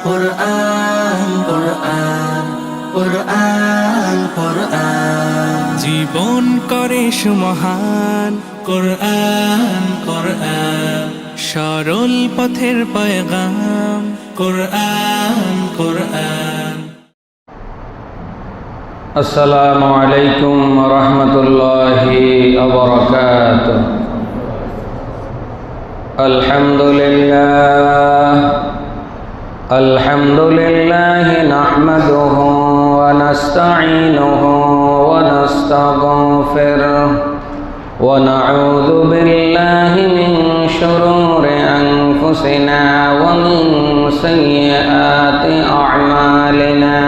কুরআন কুরআন কুরআন কুরআন জীবন করে সুমহান কুরআন কুরআন সরল পথের পয়গাম কুরআন কুরআন। আসসালামু আলাইকুম ওয়া রাহমাতুল্লাহি ওয়া বারাকাতুহু। আলহামদুলিল্লাহ নাহমাদুহু ওয়া নাস্তাঈনুহু ওয়া নাস্তাগফিরুহু ওয়া নাউযু বিল্লাহি মিন শুরুরি আনফুসিনা ওয়া মিন সাইয়্যাতি আ'মালিনা।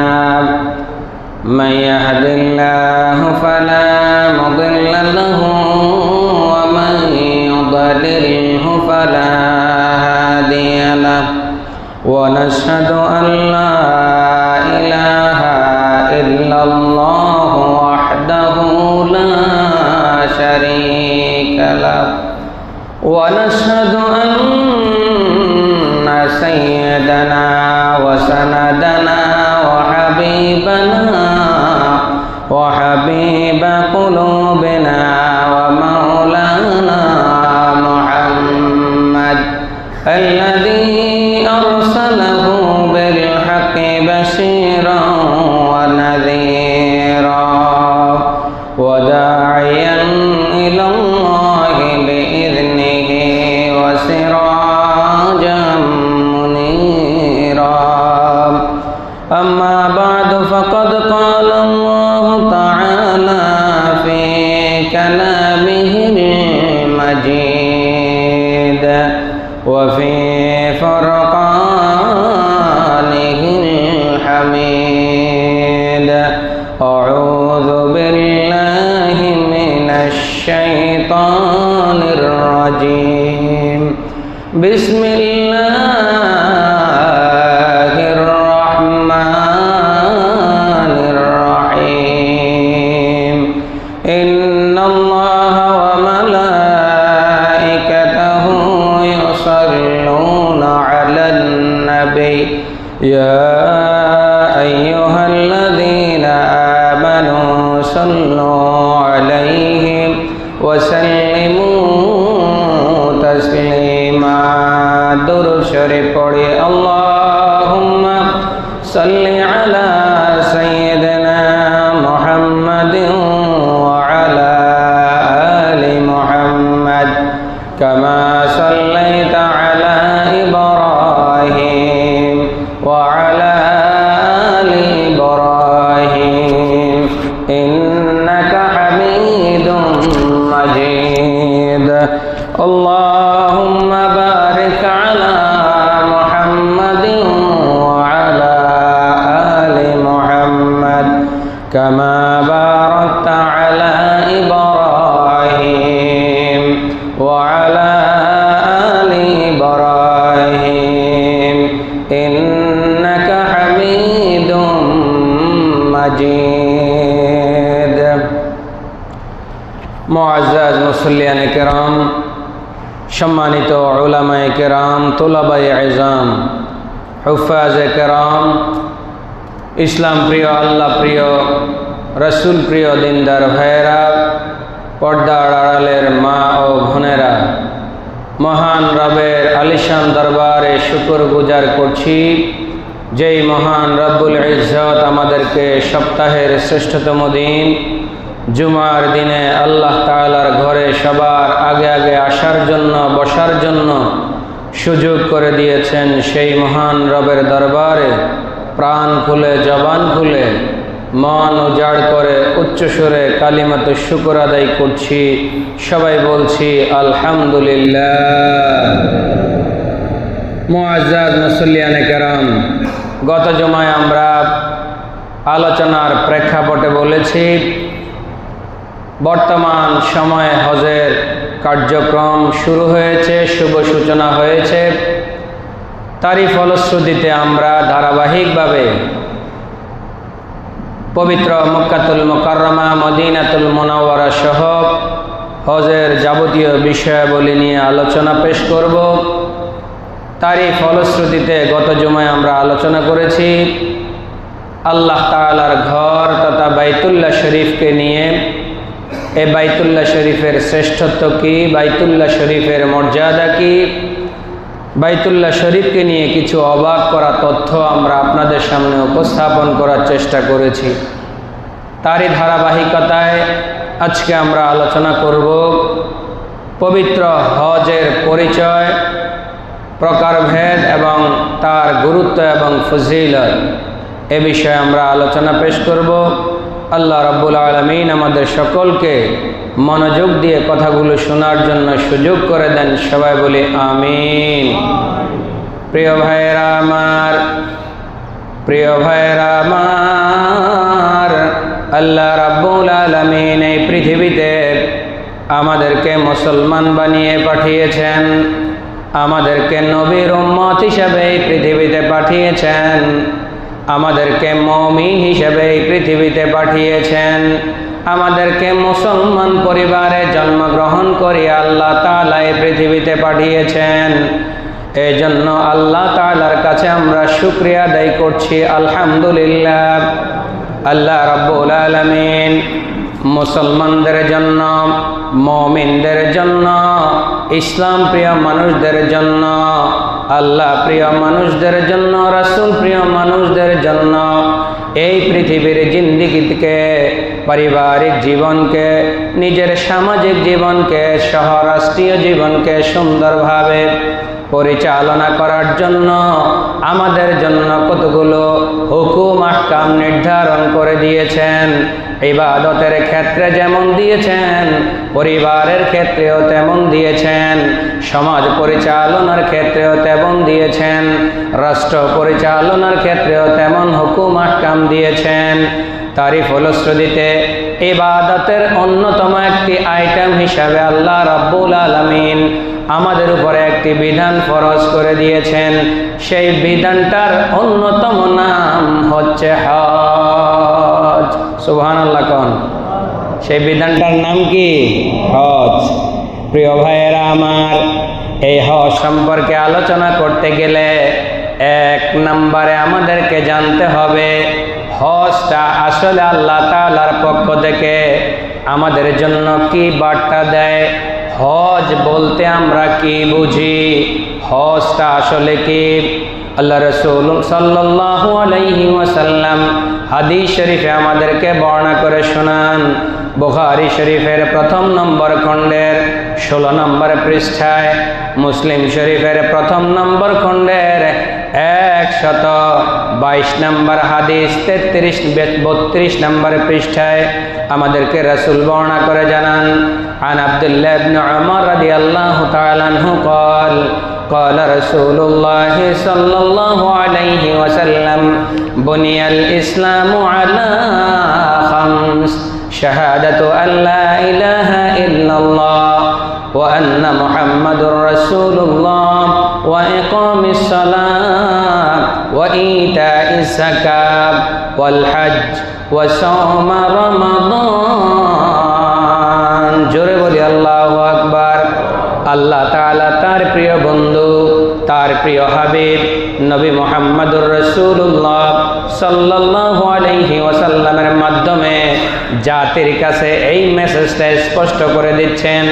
من يهد الله فلا مضل له ومن يضلله فلا هادي له ونشهد أن لا إله إلا الله وحده لا شريك له ونشهد أن سيدنا وسندنا وحبيب قلوبنا ومولانا محمد الذي أرسله بالحق بشيرا ونذيرا وداعيا إلى الله بإذنه وسراجا منيرا. أما بعد فقد قال الله تعالى في كلامه المجيد وفي فرقانه الحميد. أعوذ بالله من الشيطان الرجيم. بسم الله يا أيها الذين آمنوا صلوا عليه وسلموا تسليما. درود شريف পড়ে اللهم صل على سيدنا محمد وعلى آل محمد كما صليت على إبراهيم وعلى آل إبراهيم إنك حميد مجيد. اللهم بارك على محمد وعلى آل محمد كما باركت على إبراهيم وعلى آل إبراهيم إنك حميد مجيد. মুআজ্জাজ মুসল্লিয়ান কিরাম, সম্মানিত উলামায়ে কিরাম, তুলাবায়ে ইলম, হুফাজে কিরাম, ইসলাম প্রিয়, আল্লাহ প্রিয়, রাসূল প্রিয় দিনদার ভাইয়েরা, পর্দার আড়ালের মা ও বোনেরা, মহান রবের আলিশান দরবারে শুকর গুজার করছি যেই মহান রব্বুল ইজ্জত আমাদেরকে সপ্তাহের শ্রেষ্ঠতম দিন জুমার দিনে আল্লাহ তাআলার ঘরে সবার আগে আগে আসার জন্য, বসার জন্য সুযোগ করে দিয়েছেন। সেই মহান রবের দরবারে প্রাণ খুলে, জবান খুলে, মন উজাড় করে উচ্চস্বরে কালিমাতে শুকর আদায় করছি। সবাই বলছি আলহামদুলিল্লাহ। মুআজ্জাজ মুসল্লিয়ানে কেরাম, গত জুমায় আমরা আলোচনার প্রেক্ষাপটে বলেছি বর্তমান সময়ে হজের কার্যক্রম শুরু হয়েছে, শুভ সূচনা হয়েছে। তারই ফলশ্রুতিতে আমরা ধারাবাহিকভাবে পবিত্র মক্কাতুল মুকাররমা, মদিনাতুল মুনাওয়ারা সহ হজের যাবতীয় বিষয়াবলী নিয়ে আলোচনা পেশ করব। তারই ফলশ্রুতিতে গত জুমায় আমরা আলোচনা করেছি আল্লাহ তাআলার ঘর তথা বাইতুল্লাহ শরীফকে নিয়ে। এই বাইতুল্লাহ শরীফের শ্রেষ্ঠত্ব কি, বাইতুল্লাহ শরীফের মর্যাদা কি, বাইতুল্লাহ শরীফকে নিয়ে কিছু অবাক করা তথ্য আমরা আপনাদের সামনে উপস্থাপন করার চেষ্টা করেছি। তারই ধারাবাহিকতায় আজকে আমরা আলোচনা করব পবিত্র হজের পরিচয়, প্রকারভেদ এবং তার গুরুত্ব এবং ফজিলত, এ বিষয়ে আমরা আলোচনা পেশ করব। আল্লাহ রাব্বুল আলামিন আমাদের সকলকে মনোযোগ দিয়ে কথাগুলো শোনার জন্য সুযোগ করে দেন। সবাই বলি আমিন। প্রিয় ভাইয়েরা আমার, প্রিয় ভাইয়েরা আমার, আল্লাহ রাব্বুল আলামিন এই পৃথিবীতে আমাদেরকে মুসলমান বানিয়ে পাঠিয়েছেন, আমাদেরকে নবীর উম্মত হিসেবে এই পৃথিবীতে পাঠিয়েছেন, আমাদেরকে মুমিন হিসেবে এই পৃথিবীতে পাঠিয়েছেন, আমাদেরকে মুসলমান পরিবারে জন্মগ্রহণ করে আল্লাহ তাআলা এই পৃথিবীতে পাঠিয়েছেন। এই জন্য আল্লাহ তাআলার কাছে আমরা শুকরিয়া আদায় করছি, আলহামদুলিল্লাহ। আল্লাহ রাব্বুল আলামিন মুসলমানদের জন্য, মুমিনদের জন্য, ইসলাম প্রিয় মানুষদের জন্য, আল্লাহ প্রিয় মানুষদের জন্য, রাসূল প্রিয় মানুষদের জন্য এই পৃথিবীর জিন্দেগিকে, পারিবারিক জীবনকে, নিজের সামাজিক জীবনকে, সহ রাষ্ট্রীয় জীবনকে সুন্দরভাবে পরিচালনা করার জন্য আমাদের জন্য কতগুলো হুকুম আহকাম নির্ধারণ করে দিয়েছেন। ইবাদতের ক্ষেত্রে যেমন দিয়েছেন, পরিবারের ক্ষেত্রেও তেমন দিয়েছেন, সমাজ পরিচালনার ক্ষেত্রেও তেমন দিয়েছেন, রাষ্ট্র পরিচালনার ক্ষেত্রেও তেমন হুকুম আহকাম দিয়েছেন। তারই ফলশ্রুতিতে ইবাদতের অন্যতম একটি আইটেম হিসাবে আল্লাহ রাব্বুল আলামিন আমাদের উপরে একটি বিধান ফরজ করে দিয়েছেন। সেই বিধানটার অন্যতম নাম হচ্ছে হজ। সুবহানাল্লাহ কোন? সেই বিধানটার নাম কি? হজ। প্রিয় ভাইয়েরা আমার, এই হজ সম্পর্কে আলোচনা করতে গেলে এক নম্বরে আমাদেরকে জানতে হবে হজটা আসলে আল্লাহ তাআলার পক্ষ থেকে আমাদের জন্য কি বার্তা দেয়। হজ বলতে আমরা কি বুঝি, হজটা আসলে কি? আল্লাহ রাসূল সাল্লাল্লাহু আলাইহি ওয়াসাল্লাম হাদিস শরীফে আমাদেরকে বর্ণনা করে শোনান। বুখারী শরীফের ১ম নম্বর খণ্ডের ১৬ নম্বর পৃষ্ঠায়, মুসলিম শরীফের ১ম নম্বর খণ্ডের ১২২ নম্বর হাদিস ৩৩-৩২ নম্বর পৃষ্ঠায় আমাদেরকে রাসূল বর্ণনা করে জানান, আন আব্দুল্লাহ ইবনে উমর রাদিয়াল্লাহু তাআলা আনহু قال قال رسول الله صلى الله عليه وسلم بني الإسلام على خمس شهادة أن لا إله إلا الله وأن محمد رسول الله وإقام الصلاة وإيتاء الزكاة والحج وصوم رمضان। জোরে বলি আল্লাহু আকবার। আল্লাহ তাআলা তার প্রিয় বন্ধু, তার প্রিয় হাবিব নবী মুহাম্মদুর রাসূলুল্লাহ সাল্লাল্লাহু আলাইহি ওয়াসাল্লামের মাধ্যমে জাতির কাছে এই মেসেজটা স্পষ্ট করে দিচ্ছেন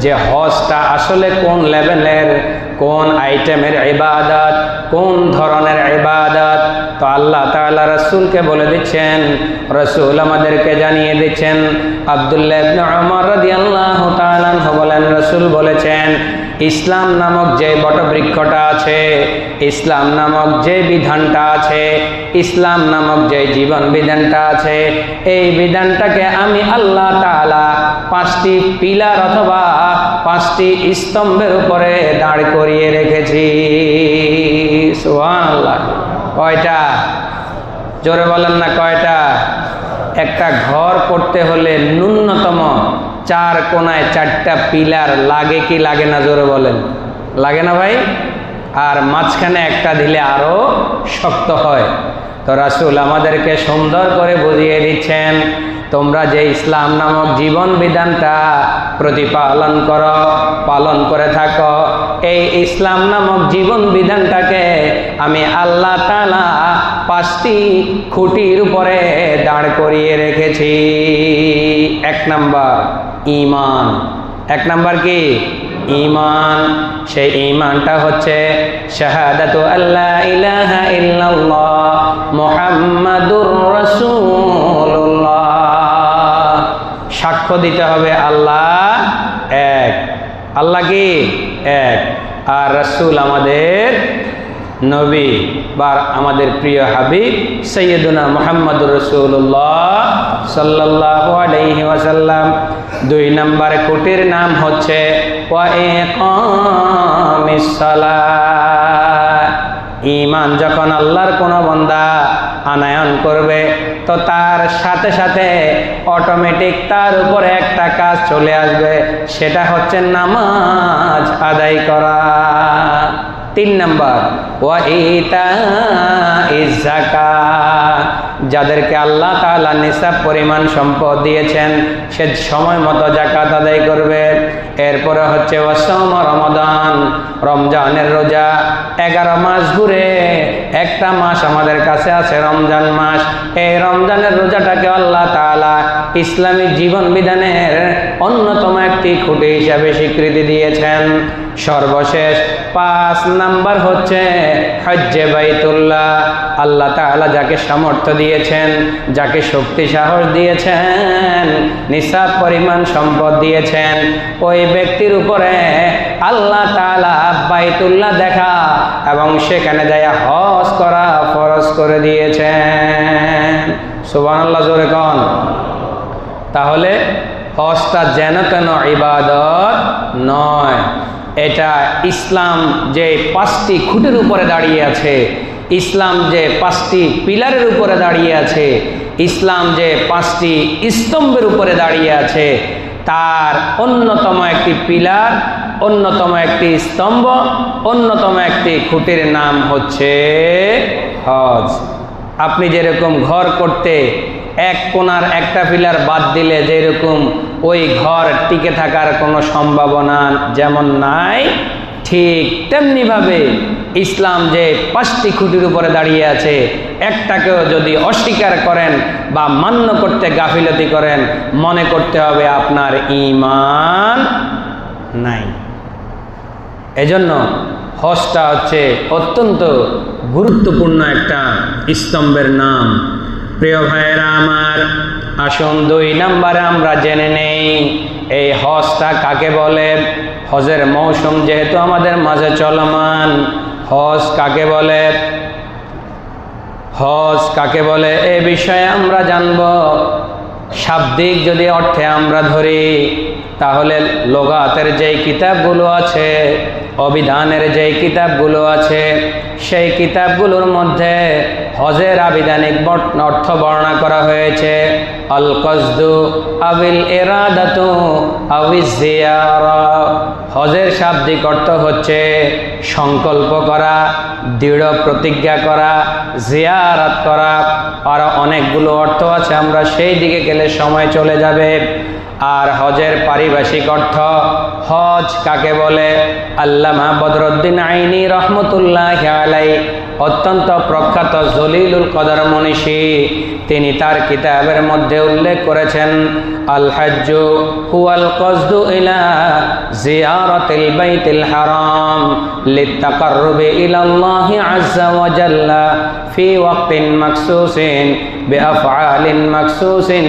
যে হজটা আসলে কোন লেভেলের, কোন আইটেমের ইবাদত, কোন ধরনের ইবাদত। তো আল্লাহ তাআলা রাসূলকে বলে দিচ্ছেন, রাসূল আমাদেরকে জানিয়ে দিচ্ছেন। আব্দুল্লাহ ইবনে উমর রাদিয়াল্লাহু তাআলা আনহু বলেন, রাসূল বলেছেন, ইসলাম নামক যে বটবৃক্ষটা আছে, ইসলাম নামক যে বিধানটা আছে, ইসলাম নামক যে জীবন বিধানটা আছে, এই বিধানটাকে আমি আল্লাহ তাআলা 5টি পিলার অথবা 5টি স্তম্ভের উপরে দাঁড় করিয়ে রেখেছি। সুবহানাল্লাহ। কয়টা? জোরে বলেন না কয়টা? একটা ঘর করতে হলে ন্যূনতম 4 কোণায় 4টা পিলার লাগে কি লাগে না? জোরে বলেন। লাগে না ভাই? আর মাঝখানে একটা দিলে আরো শক্ত হয়। তো রাসূল আমাদেরকে সুন্দর করে বুঝিয়ে দিচ্ছেন। তো তোমরা যে ইসলাম নামক জীবন বিধানটা প্রতিপালন করো, পালন করে থাকো, এই ইসলাম নামক জীবন বিধানটাকে আমি আল্লাহ তাআলা 5টি খুঁটির উপরে দাঁড় করিয়ে রেখেছি। 1 নাম্বার ঈমান। 1 নাম্বার কি? ঈমান। সেই ঈমানটা হচ্ছে শাহাদাতু আল্লা ইলাহা ইল্লাল্লাহ মুহাম্মাদুর রাসূলুল্লাহ। সাক্ষ্য দিতে হবে আল্লাহ এক, আল্লাহ কি এক, আর রাসূল আমাদের নবী বা আমাদের প্রিয় হাবিব সৈয়দুনা মুহাম্মদুর রাসূলুল্লাহ সাল্লাল্লাহু আলাইহি ওয়াসাল্লাম। 2 নম্বর কোটির নাম হচ্ছে ওয়া ইকামিস সালাত। ঈমান যখন আল্লাহর কোনো বান্দা আনয়ন করবে তো তার সাথে সাথে অটোমেটিক তার উপরে একটা কাজ চলে আসবে, সেটা হচ্ছে নামাজ আদায় করা। 3 নম্বর ওয়া ইতাইজ যাকাত। যাদেরকে আল্লাহ তাআলা নিসাব পরিমাণ সম্পদ দিয়েছেন সে সময় মতো যাকাত আদায় করবে। এরপরে হচ্ছে ওয়া সাওম রমাদান, রমজানের রোজা। 11 মাস ঘুরে একটা মাস আমাদের কাছে আছে রমজান মাস। এই রমজানের রোজাটাকে আল্লাহ তাআলা ইসলামী জীবন বিধানের অন্যতম একটি খুঁটি হিসাবে স্বীকৃতি দিয়েছেন। সর্বশেষ 5 নাম্বার হচ্ছে হজ্জে বাইতুল্লাহ। আল্লাহ তাআলা যাকে সামর্থ্য দিয়েছেন, যাকে শক্তি সাহস দিয়েছেন, নিসাব পরিমাণ সম্পদ দিয়েছেন, ওই ব্যক্তির উপরে আল্লাহ তাআলা বাইতুল্লাহ দেখা এবং সেখানে যায় হজ করা ফরজ করে দিয়েছেন। সুবহানাল্লাহ, জোরে কোন। তাহলে হজটা যেন তেন ইবাদত নয়, এটা ইসলাম যে 5টি খুঁটির উপরে দাঁড়িয়ে আছে, ইসলাম যে 5টি পিলারের উপরে দাঁড়িয়ে আছে, ইসলাম যে 5টি স্তম্ভের উপরে দাঁড়িয়ে আছে, তার অন্যতম একটি পিলার, অন্যতম একটি স্তম্ভ, অন্যতম একটি খুঁটির নাম হচ্ছে হজ। আপনি যেরকম ঘর করতে এক কোণার একটা পিলার বাদ দিলে যেরকম ওই ঘর টিকে থাকার কোনো সম্ভাবনা যেমন নাই, ঠিক তেমনিভাবে ইসলাম যে 5টি খুঁটির উপরে দাঁড়িয়ে আছে, একটাকেও যদি অস্বীকার করেন বা মান্য করতে গাফিলতি করেন, মনে করতে হবে আপনার ঈমান নাই। এজন্য হজটা হচ্ছে অত্যন্ত গুরুত্বপূর্ণ একটা স্তম্ভের নাম। প্রিয় ভাইয়েরা আমার, আসুন 2 নম্বরে আমরা জেনে নেই এই হজটা কাকে বলে। হজের মৌসুম যেহেতু আমাদের মাঝে চলমান, হজ কাকে বলে, হজ কাকে বলে এ বিষয়ে আমরা জানব। শাব্দিক যদি অর্থে আমরা ধরি তাহলে লোগাতের যেই কিতাবগুলো আছে, অভিধানের যেই কিতাবগুলো আছে, সেই কিতাবগুলোর মধ্যে হজের আবিধানিক অর্থ বর্ণনা করা হয়েছে। আল কসদু আবিল ইরাদাতু আবিজ জিয়ারা। হজের শাব্দিক অর্থ হচ্ছে সংকল্প করা, দৃঢ় প্রতিজ্ঞা করা, জিয়ারাত করা। আর অনেকগুলো অর্থ আছে, আমরা সেই দিকে গেলে সময় চলে যাবে। আর হজের পারিভাষিক অর্থ, হজ কাকে বলে, আল্লামা বদরুদ্দিন আইনি রহমতুল্লাহি আলাইহি অত্যন্ত প্রখ্যাত জলিলুল কদর মনীষী, তিনি তার কিতাবের মধ্যে উল্লেখ করেছেন, আল হজ্জু হুয়াল কসদু ইলা জিয়ারাতিল বাইতিল হারাম লিতাকাররুবি ইলাল্লাহি আযজা ওয়া জাল্লা ফি ওয়াক্তিন মাকসুসিন বিআফআলিন মাকসুসিন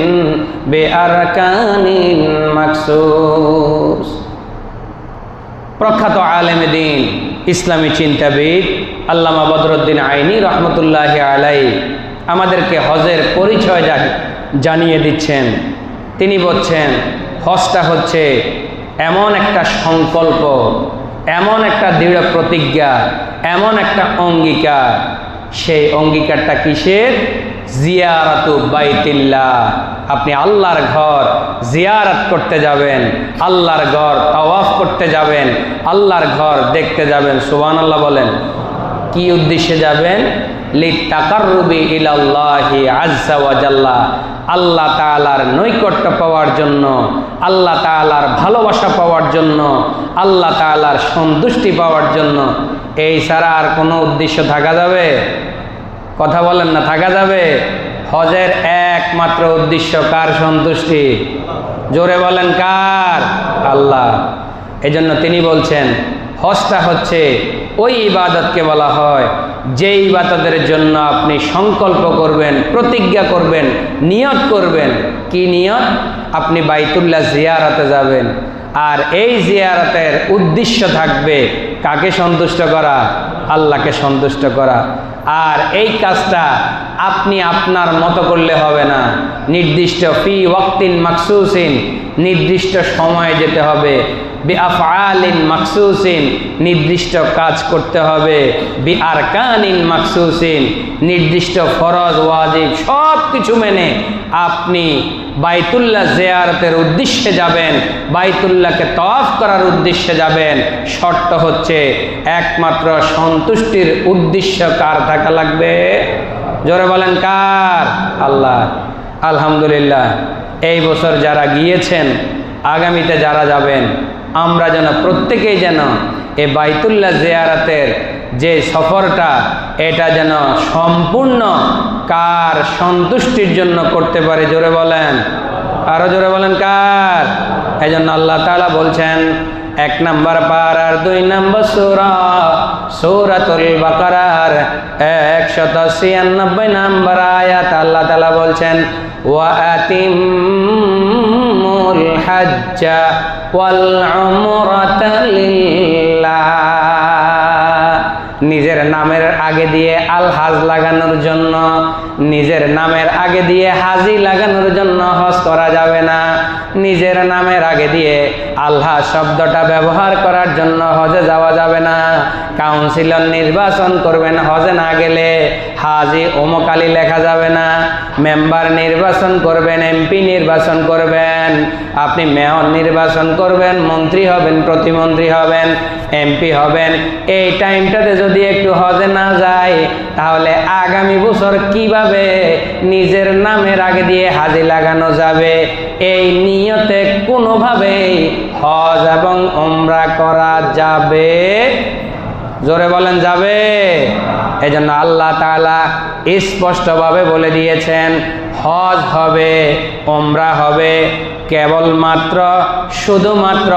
বিআরকানিন মাকসুস। প্রখ্যাত আলেমে দ্বীন, ইসলামী চিন্তাবিদ আল্লামা বদরুদ্দিন আইনি রহমতুল্লাহি আলাইহি আমাদেরকে হজের পরিচয় জানিয়ে দিচ্ছেন। তিনি বলছেন হজটা হচ্ছে এমন একটা সংকল্প, এমন একটা দৃঢ় প্রতিজ্ঞা, এমন একটা অঙ্গীকার। সেই অঙ্গীকারটা কিসের? জিয়ারাতু বাইতিল্লাহ। আপনি আল্লাহর ঘর জিয়ারত করতে যাবেন, আল্লাহর ঘর তাওয়াফ করতে যাবেন, আল্লাহর ঘর দেখতে যাবেন। সুবহানাল্লাহ বলেন। কি উদ্দেশ্যে যাবেন? লিতাকাররুবি ইলাল্লাহি আযজা ওয়া জাল্লা। আল্লাহ তাআলার নৈকট্য পাওয়ার জন্য, আল্লাহ তাআলার ভালোবাসা পাওয়ার জন্য, আল্লাহ তাআলার সন্তুষ্টি পাওয়ার জন্য। এই ছাড়া আর কোনো উদ্দেশ্য থাকা যাবে? কথা বলেন না, থাকা যাবে? হজের একমাত্র উদ্দেশ্য কার সন্তুষ্টি? জোরে বলেন কার? আল্লাহ। এজন্য তিনি বলছেন হজটা হচ্ছে ওই ইবাদতকে বলা হয় যে ইবাদতের জন্য আপনি সংকল্প করবেন, প্রতিজ্ঞা করবেন, নিয়ত করবেন। কি নিয়ত? আপনি বাইতুল্লাহ জিয়ারতে যাবেন, আর এই জিয়ারতের উদ্দেশ্য থাকবে কাকে সন্তুষ্ট করা? আল্লাহকে সন্তুষ্ট করা। আর এই কাজটা আপনি আপনার মতো করলে হবে না, নির্দিষ্ট ফি ওয়াক্তিন মাকসুসিন, নির্দিষ্ট সময়ে যেতে হবে। বিআফআলিন মাকসুসিন, নির্দিষ্ট কাজ করতে হবে। বিআরকানিন মাকসুসিন, নির্দিষ্ট ফরজ ওয়াজিব সব কিছু মেনে আপনি বাইতুল্লাহ জিয়ারতের উদ্দেশ্যে যাবেন, বাইতুল্লাহকে তওয়াফ করার উদ্দেশ্যে যাবেন। শর্ত হচ্ছে একমাত্র সন্তুষ্টির উদ্দেশ্য কার থাকা লাগবে? জোরে বলেন কার? আল্লাহ। আলহামদুলিল্লাহ, এই বছর যারা গিয়েছেন, আগামীতে যারা যাবেন, আমরা যেন প্রত্যেকেই যেন এই বাইতুল্লাহ জিয়ারতের যে সফরটা, এটা যেন সম্পূর্ণ কার সন্তুষ্টির জন্য করতে পারে? জোরে বলেন, আরো জোরে বলেন কার? এই জন্য আল্লাহ তাআলা বলছেন 1 নম্বর পারার 2 নম্বর সূরা, সূরাতুল বাকারার 196 নম্বর আয়াত আল্লাহ তাআলা বলছেন ওয়া আতিমুল হাজ্জা ওয়াল উমরাতা লিল্লাহ। নিজের নামের আগে দিয়ে আল হাজ লাগানোর জন্য, নিজের নামের আগে দিয়ে হাজি লাগানোর জন্য হজ করা যাবে না। নিজের নামের আগে দিয়ে আল্লাহ শব্দটা ব্যবহার করার জন্য হজে যাওয়া যাবে না। কাউন্সিলর নির্বাচন করবেন হজে না গেলে, হাজি অমুক আলী লেখা যাবে না। মেম্বার নির্বাচন করবেন, এমপি নির্বাচন করবেন, আপনি মেয়র নির্বাচন করবেন, মন্ত্রী হবেন, প্রতিমন্ত্রী হবেন, এমপি হবেন। এই টাইমটাতে যদি একটু হজে না যায়, তাহলে আগামী বছর কিভাবে নিজের নামের আগে দিয়ে হাজি লাগানো যাবে? এই নিয়তে কোনোভাবেই হজ এবং উমরা করা যাবে? জোরে বলেন যাবে? এজন্য আল্লাহ তাআলা স্পষ্টভাবে বলে দিয়েছেন হজ হবে, উমরা হবে কেবলমাত্র, শুধুমাত্র,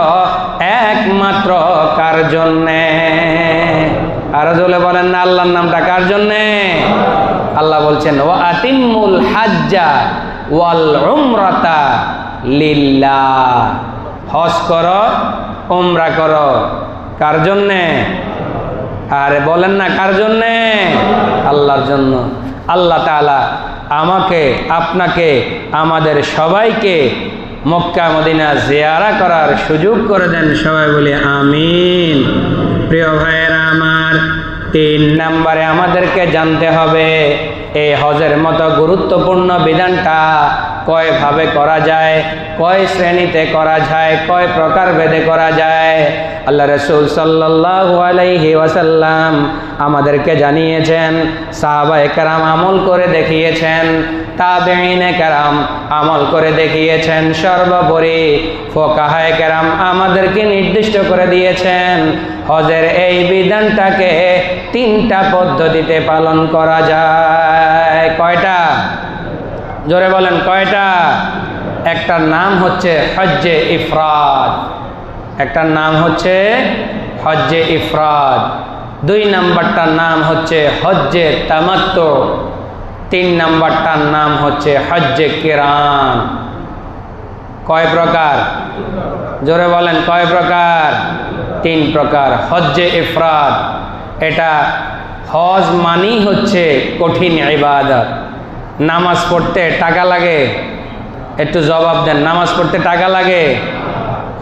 একমাত্র কার জন্যে? আরো জোরে বলেন না আল্লাহর নামটা কার জন্যে? আল্লাহ বলছেন ওয়া আতিমুল হাজ্জা ওয়াল উমরাতা লিল্লাহ। হজ করো, উমরা করো, কার জন্যে? আরে বলেন না কার জন্যে? আল্লাহর জন্য। আল্লাহ তাআলা আমাকে, আপনাকে, আমাদের সবাইকে মক্কা মদিনা জিয়ারা করার সুযোগ করে দেন। সবাই বলি আমিন। প্রিয় ভাইয়েরা আমার, 3 নম্বরে আমাদেরকে জানতে হবে এই হজের মতো গুরুত্বপূর্ণ বিধানটা কয়ভাবে করা যায়, কয় শ্রেণীতে করা যায়, কয় প্রকার ভেদে করা যায়। আল্লাহ রাসূল সাল্লাল্লাহু আলাইহি ওয়াসাল্লাম আমাদেরকে জানিয়েছেন, সাহাবায়ে কেরাম আমল করে দেখিয়েছেন, তাবেঈনে কেরাম আমল করে দেখিয়েছেন, সর্বোপরি ফুকাহায়ে কেরাম আমাদেরকে নির্দিষ্ট করে দিয়েছেন হজের এই বিধানটাকে 3টা পদ্ধতিতে পালন করা যায়। কয়টা? জোরে বলেন কয়টা? একটার নাম হচ্ছে হজ্জে ইফরাদ, একটার নাম হচ্ছে হজ্জে ইফরাদ। 2 নম্বরটার নাম হচ্ছে হজ্জে তামাত্তু, 3 নম্বরটার নাম হচ্ছে হজ্জে কিরান। কয় প্রকার? জোরে বলেন কয় প্রকার? 3 প্রকার। হজ্জে ইফরাদ, এটা হজ মানেই হচ্ছে কঠিন ইবাদত। নামাজ পড়তে টাকা লাগে? একটু জবাব দেন। নামাজ পড়তে টাকা লাগে?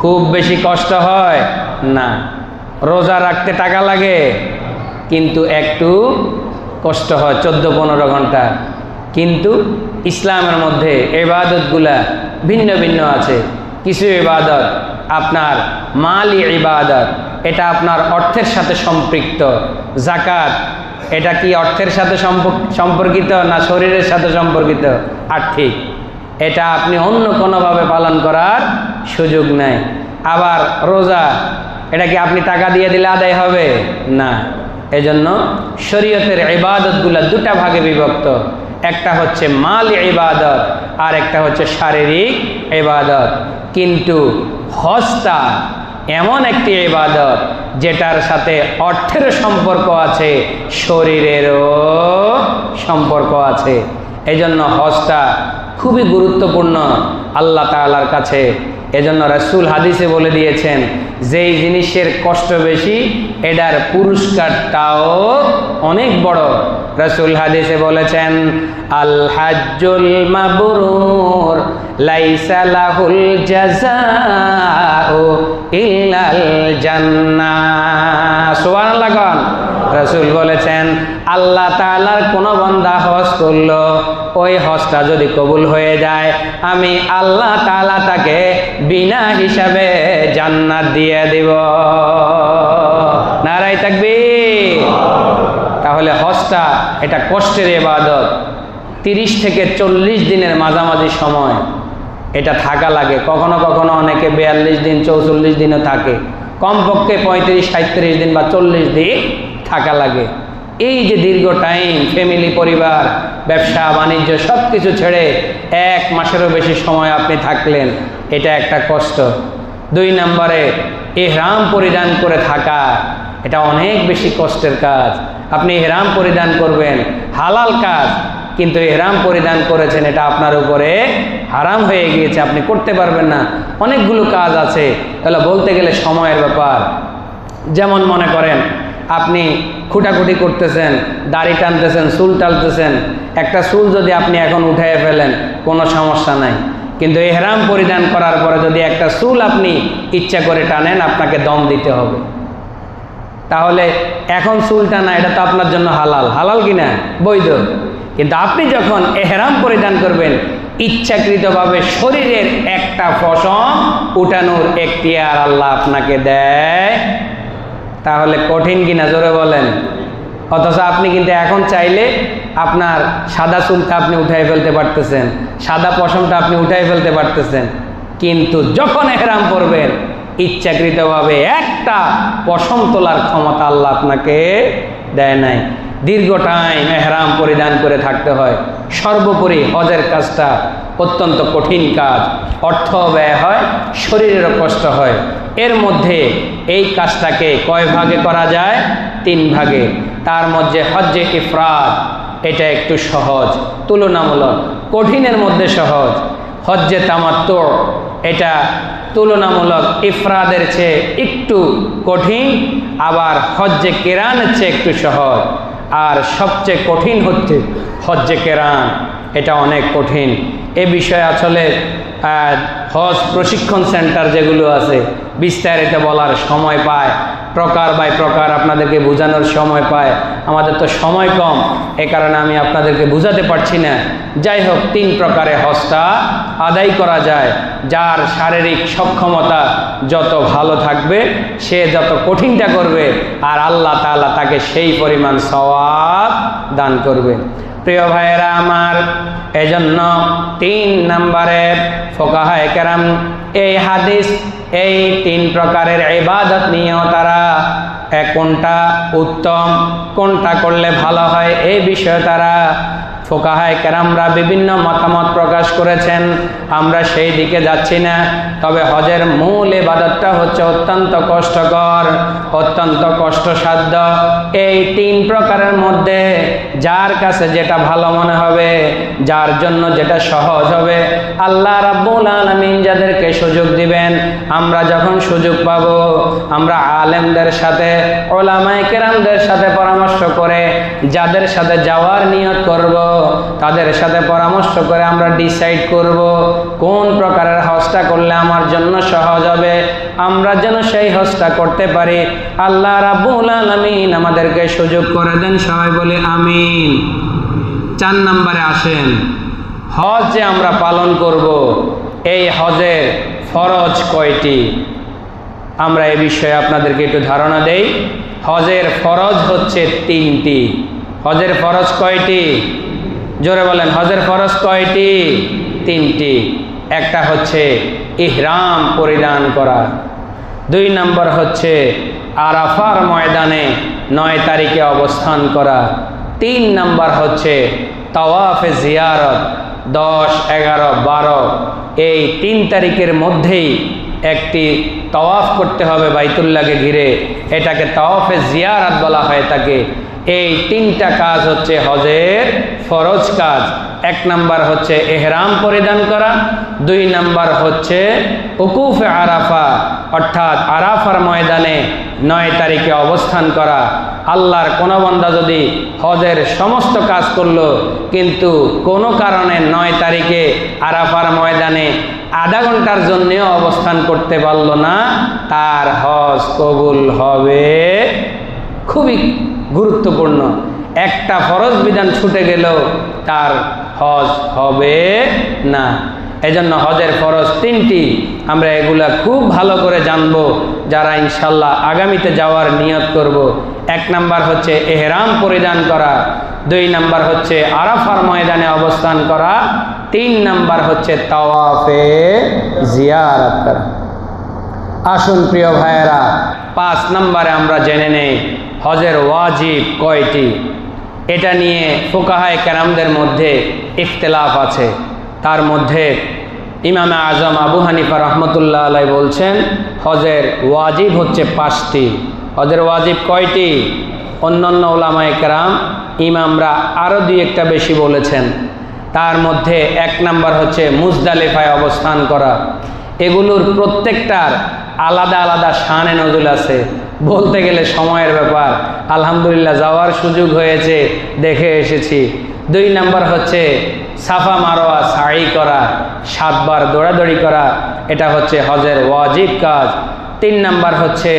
খুব বেশি কষ্ট হয় না। রোজা রাখতে টাকা লাগে? কিন্তু একটু কষ্ট হয়, 14-15 ঘন্টা। কিন্তু ইসলামের মধ্যে ইবাদতগুলা ভিন্ন ভিন্ন আছে। কিছু ইবাদত আপনার মালি ইবাদত, এটা আপনার অর্থের সাথে সম্পৃক্ত। যাকাত, এটা কি অর্থের সাথে সম্পর্কিত না শরীরের সাথে সম্পর্কিত? আর্থিক। এটা আপনি অন্য কোনোভাবে পালন করার সুযোগ নেই। আবার রোজা, এটা কি আপনি টাকা দিয়ে দিলে আদায় হবে? না। এজন্য শরীয়তের ইবাদতগুলো দুটা ভাগে বিভক্ত, একটা হচ্ছে মাল ইবাদত আর একটা হচ্ছে শারীরিক ইবাদত। কিন্তু হজটা এমন একটি ইবাদত যেটার সাথে অর্থেরও সম্পর্ক আছে, শরীরেরও সম্পর্ক আছে। এজন্য হজটা খুবই গুরুত্বপূর্ণ আল্লাহ তাআলার কাছে। এজন্য রাসূল হাদিসে বলে দিয়েছেন, যেই জিনিসের কষ্ট বেশি এটার পুরস্কারটাও অনেক বড়। রাসূল হাদিসে বলেছেন, আল হাজ্জুল মাবরুর লাইসা লাহুল জাযাউ ইল্লাল জান্নাহ। সুবহানাল্লাহ। রাসূল বলেছেন, আল্লাহ তাআলার কোন বান্দা হজ করলো, ওই হজটা যদি কবুল হয়ে যায়, আমি আল্লাহ তাআলা তাকে বিনা হিসাবে জান্নাত দিয়ে দিব। নারায়ে তাকবীর। তাহলে হজটা এটা কষ্টের ইবাদত। 30 থেকে 40 দিনের মাঝামাঝি সময় এটা থাকা লাগে। কখনো কখনো অনেকে 42 দিন 44 দিনও থাকে। কমপক্ষে 35-37 দিন বা 40 দিন থাকা লাগে। এই যে দীর্ঘ টাইম ফ্যামিলি, পরিবার, ব্যবসা বাণিজ্য সব কিছু ছেড়ে 1 মাসেরও বেশি সময় আপনি থাকলেন, এটা একটা কষ্ট। 2 নম্বরে ইহরাম পরিধান করে থাকা, এটা অনেক বেশি কষ্টের কাজ। আপনি ইহরাম পরিধান করবেন, হালাল কাজ, কিন্তু ইহরাম পরিধান করেছেন, এটা আপনার উপরে হারাম হয়ে গিয়েছে, আপনি করতে পারবেন না। অনেকগুলো কাজ আছে, তাহলে বলতে গেলে সময়ের ব্যাপার। যেমন মনে করেন আপনি খুঁটাখুটি করতেছেন, দাড়ি টানতেছেন, চুল টানতেছেন, একটা চুল যদি আপনি এখন উঠাইয়ে ফেলেন কোনো সমস্যা নাই, কিন্তু ইহরাম পরিধান করার পরে যদি একটা চুল আপনি ইচ্ছা করে টানেন, আপনাকে দম দিতে হবে। তাহলে এখন চুল টানা এটা তো আপনার জন্য হালাল, হালাল কিনা? বৈধ। কিন্তু আপনি যখন ইহরাম পরিধান করবেন, ইচ্ছাকৃতভাবে শরীরের একটা পশম উঠানোর এখতিয়ার আল্লাহ আপনাকে দেয়। তাহলে কঠিন কিনা? জোরে বলেন। অথচ আপনি কিন্তু এখন চাইলে আপনার সাদা চুলটা আপনি উঠাই ফেলতে পারতেছেন, সাদা পশমটা আপনি উঠাই ফেলতে পারতেছেন, কিন্তু যখন ইহরাম পরবেন ইচ্ছাকৃতভাবে একটা পশম তোলার ক্ষমতা আল্লাহ আপনাকে দেয় নাই। দীর্ঘ টাইম ইহরাম পরিধান করে থাকতে হয়। সর্বোপরি হজের কাজটা অত্যন্ত কঠিন কাজ, অর্থ ব্যয় হয়, শরীরেরও কষ্ট হয়। এর মধ্যে এই কাজটাকে কয় ভাগে করা যায়? 3 ভাগে। তার মধ্যে হজ্জে ইফরাদ, এটা একটু সহজ, তুলনামূলক কঠিনের মধ্যে সহজ। হজ্জে তামাত্তু, এটা তুলনামূলক ইফরাদের চেয়ে একটু কঠিন, আবার হজ্জে কিরানের চেয়ে একটু সহজ। আর সবচেয়ে কঠিন হচ্ছে হজ্জে কিরান, এটা অনেক কঠিন। এ বিষয়ে আসলে হজ প্রশিক্ষণ সেন্টার যেগুলো আছে বিস্তারিত বলার সময় পায়, প্রকার বাই প্রকার আপনাদেরকে বোঝানোর সময় পায়। আমাদের তো সময় কম, এ কারণে আমি আপনাদেরকে বোঝাতে পারছি না। যাই হোক, 3 প্রকারে হজটা আদায় করা যায়। যার শারীরিক সক্ষমতা যত ভালো থাকবে, সে যত কঠিনটা করবে, আর আল্লাহ তাআলা তাকে সেই পরিমাণ সওয়াব দান করবে। প্রিয় ভাইয়েরা আমার, এজন্য 3 নম্বরে ফুকাহায়ে কেরাম এই হাদিস, এই 3 প্রকারের ইবাদত নিয়েও তারা কোনটা উত্তম, কোনটা করলে ভালো হয়, এই বিষয়ে তারা ফুকাহায়ে কেরামরা বিভিন্ন মতামত প্রকাশ করেছেন। আমরা সেই দিকে যাচ্ছি না। তবে হজের মূল ইবাদতটা হচ্ছে অত্যন্ত কষ্টকর, অত্যন্ত কষ্টসাধ্য। এই 3 প্রকারের মধ্যে যার কাছে যেটা ভালো মনে হবে, যার জন্য যেটা সহজ হবে, আল্লাহ রাব্বুল আলামিন যাদেরকে সুযোগ দিবেন, আমরা যখন সুযোগ পাব, আমরা আলেমদের সাথে, উলামায়ে কেরামদের সাথে পরামর্শ করে যাদের সাথে যাওয়ার নিয়ত করব, তাদের সাথে পরামর্শ করে আমরা ডিসাইড করব কোন প্রকারের হজটা করলে আমার জন্য সহজ হবে, আমরা যেন সেই হজটা করতে পারি। আল্লাহ রাব্বুল আলামিন আমাদেরকে সুযোগ করে দেন। সবাই বলে আমিন। 4 নম্বরে আসেন, হজ যে আমরা পালন করব, এই হজের ফরজ কয়টি? আমরা এই বিষয়ে আপনাদেরকে একটু ধারণা দেই। হজের ফরজ হচ্ছে 3টি। হজের ফরজ কয়টি? জোরে বলেন, হজের ফরজ কয়টি? তিনটি। একটা হচ্ছে ইহরাম পরিধান করা, 2 নম্বর হচ্ছে আরাফার ময়দানে 9 তারিখে অবস্থান করা, 3 নম্বর হচ্ছে তাওয়াফে জিয়ারত 10, 11, 12 এই 3 তারিখের মধ্যেই একটি তাওয়াফ করতে হবে বাইতুল্লাহকে ঘিরে, এটাকে তাওয়াফে জিয়ারত বলা হয়ে থাকে। এই 3টা কাজ হচ্ছে হজের ফরজ কাজ। 1 নম্বর হচ্ছে ইহরাম পরিধান করা, 2 নম্বর হচ্ছে উকুফে আরাফা অর্থাৎ আরাফার ময়দানে 9 তারিখে অবস্থান করা। আল্লাহর কোনো বান্দা যদি হজের সমস্ত কাজ করলো কিন্তু কোনো কারণে 9 তারিখে আরাফার ময়দানে আধা ঘন্টার জন্যেও অবস্থান করতে পারল না, তার হজ কবুল হবে। খুবই গুরুত্বপূর্ণ, একটা ফরজ বিধান ছুটে গেলেও তার হজ হবে না। এজন্য হজের ফরজ 3টি, আমরা এগুলা খুব ভালো করে জানবো যারা ইনশাল্লাহ আগামীতে যাওয়ার নিয়ত করব। 1 নম্বর হচ্ছে ইহরাম পরিধান করা, 2 নম্বর হচ্ছে আরাফার ময়দানে অবস্থান করা, 3 নম্বর হচ্ছে তাওয়াফে জিয়ারত করা। আসুন প্রিয় ভাইয়েরা, 5 নম্বরে আমরা জেনে নেই হজের ওয়াজিব কয়টি। এটা নিয়ে ফুকাহায়ে কেরামদের মধ্যে ইখতিলাফ আছে। তার মধ্যে ইমামে আজম আবু হানিফা রহমতুল্লাহ আলাইহি বলছেন হজের ওয়াজিব হচ্ছে 5টি। হজের ওয়াজিব কয়টি? অন্যান্য উলামায়ে কেরাম ইমামরা আরও 2-1টা বেশি বলেছেন। তার মধ্যে 1 নম্বর হচ্ছে মুজদালিফায় অবস্থান করা। এগুলোর প্রত্যেকটার আলাদা আলাদা শানে নজুল আছে, বলতে গেলে সময়ের ব্যাপার। আলহামদুলিল্লাহ যাওয়ার সুযোগ হয়েছে, দেখে এসেছি। 2 নম্বর হচ্ছে সাফা মারোয়া সাই করা, 7 বার দৌড়াদৌড়ি করা, এটা হচ্ছে হজের ওয়াজিব কাজ। 3 নম্বর হচ্ছে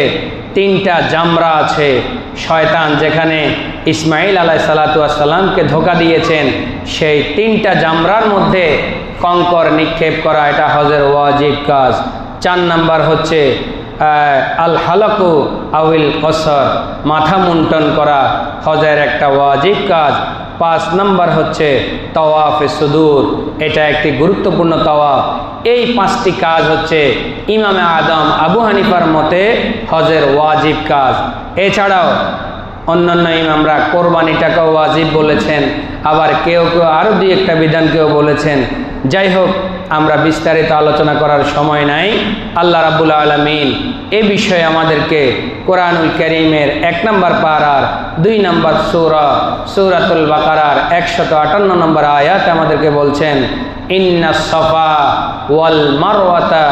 3টা জামরা আছে। শয়তান যেখানে ইসমাইল আলাইহিসসালাতু ওয়াসসালামকে ধোঁকা দিয়েছেন, সেই 3টা জামরার মধ্যে কঙ্কর নিক্ষেপ করা, এটা হজের ওয়াজিব কাজ। 4 নম্বর হচ্ছে আল হালাকু আউল কসর, মাথা মুন্টন করা, হজের একটা ওয়াজিব কাজ। 5 নম্বর হচ্ছে তাওয়াফে সুদূর, এটা একটি গুরুত্বপূর্ণ তাওয়াফ। এই 5টি কাজ হচ্ছে ইমামে আদম আবু হানিফার মতে হজের ওয়াজিব কাজ। এছাড়াও অন্যান্য ইমামরা কোরবানিটাকেও ওয়াজিব বলেছেন, আবার কেউ কেউ আরও 2-1টা বিধানকেও বলেছেন। যাই হোক, আমরা বিস্তারিত আলোচনা করার সময় নাই। আল্লাহ রাব্বুল আলামিন এ বিষয়ে আমাদেরকে কোরআনুল কারীমের 1 নম্বর পারার 2 নম্বর সূরাতুল বাকারার 158 নম্বর আয়াতে আমাদেরকে বলছেন, ইন্নাস সাফা ওয়াল মারওয়াতা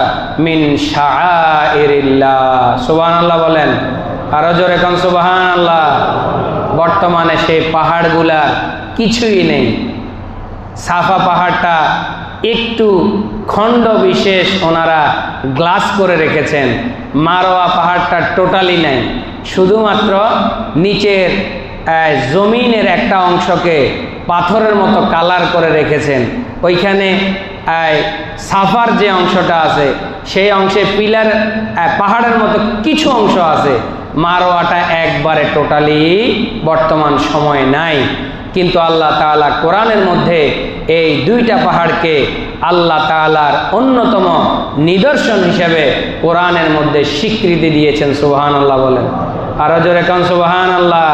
মিন শাআইরিল্লাহ। সুবহানাল্লাহ বলেন, আরো জোরে কোন সুবহানাল্লাহ। বর্তমানে সেই পাহাড়গুলা কিছুই নেই। সাফা পাহাড়টা একটু খণ্ড বিশেষ ওনারা গ্লাস করে রেখেছেন, মারোয়া পাহাড়টা টোটালি নাই, শুধুমাত্র নিচের জমিনের একটা অংশকে পাথরের মতো কালার করে রেখেছেন। ওইখানে সাফার যে অংশটা আছে সেই অংশে পিলার পাহাড়ের মতো কিছু অংশ আছে, মারোয়াটা একবারে টোটালি বর্তমান সময়ে নাই। কিন্তু আল্লাহ তাআলা কোরআনের মধ্যে এই 2টা পাহাড়কে আল্লাহ তাআলার অন্যতম নিদর্শন হিসেবে কোরআনের মধ্যে স্বীকৃতি দিয়েছেন। সুবহানাল্লাহ বলেন, আরো জোরে কান সুবহানাল্লাহ।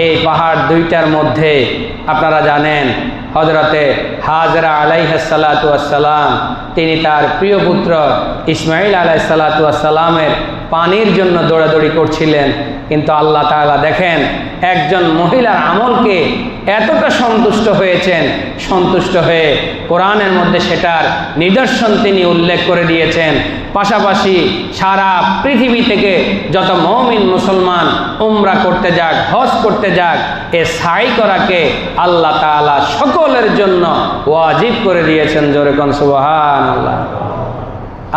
এই পাহাড় 2টার মধ্যে আপনারা জানেন হযরতে হাজরা আলাইহিসসালাতু ওয়াসসালাম তিনি তার প্রিয় পুত্র ইসমাইল আলাইহিসসালাতু ওয়াসসালামের পানির জন্য দৌড়াদৌড়ি করছিলেন, কিন্তু আল্লাহ তাআলা দেখেন একজন মহিলার আমলকে এতটা সন্তুষ্ট হয়েছেন, সন্তুষ্ট হয়ে কোরআনের মধ্যে সেটার নিদর্শন তিনি উল্লেখ করে দিয়েছেন। পাশাপাশি সারা পৃথিবী থেকে যত মুমিন মুসলমান উমরা করতে যাক, হজ করতে যাক, এ সাই করাকে আল্লাহ তাআলা সকলের জন্য ওয়াজিব করে দিয়েছেন। জোরে কোন সুবহানাল্লাহ।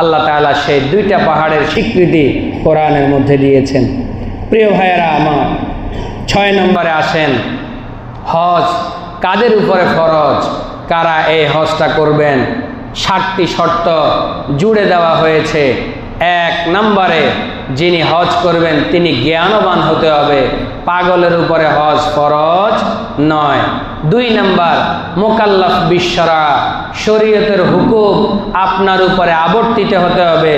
আল্লাহ তাআলা সেই 2টা পাহাড়ের স্বীকৃতি কোরআনের মধ্যে দিয়েছেন। প্রিয় ভাইয়েরা আমার, 6 নম্বরে আসেন, হজ কাদের উপরে ফরজ, কারা এই হজটা করবেন। 7টি শর্ত জুড়ে দেওয়া হয়েছে। এক নম্বরে যিনি হজ করবেন তিনি জ্ঞানবান হতে হবে, পাগলের উপরে হজ ফরজ নয়। 2 নম্বর মুকাল্লাফ বিশ্বরা, শরীয়তের হুকুম আপনার উপরে আবর্তিত হতে হবে,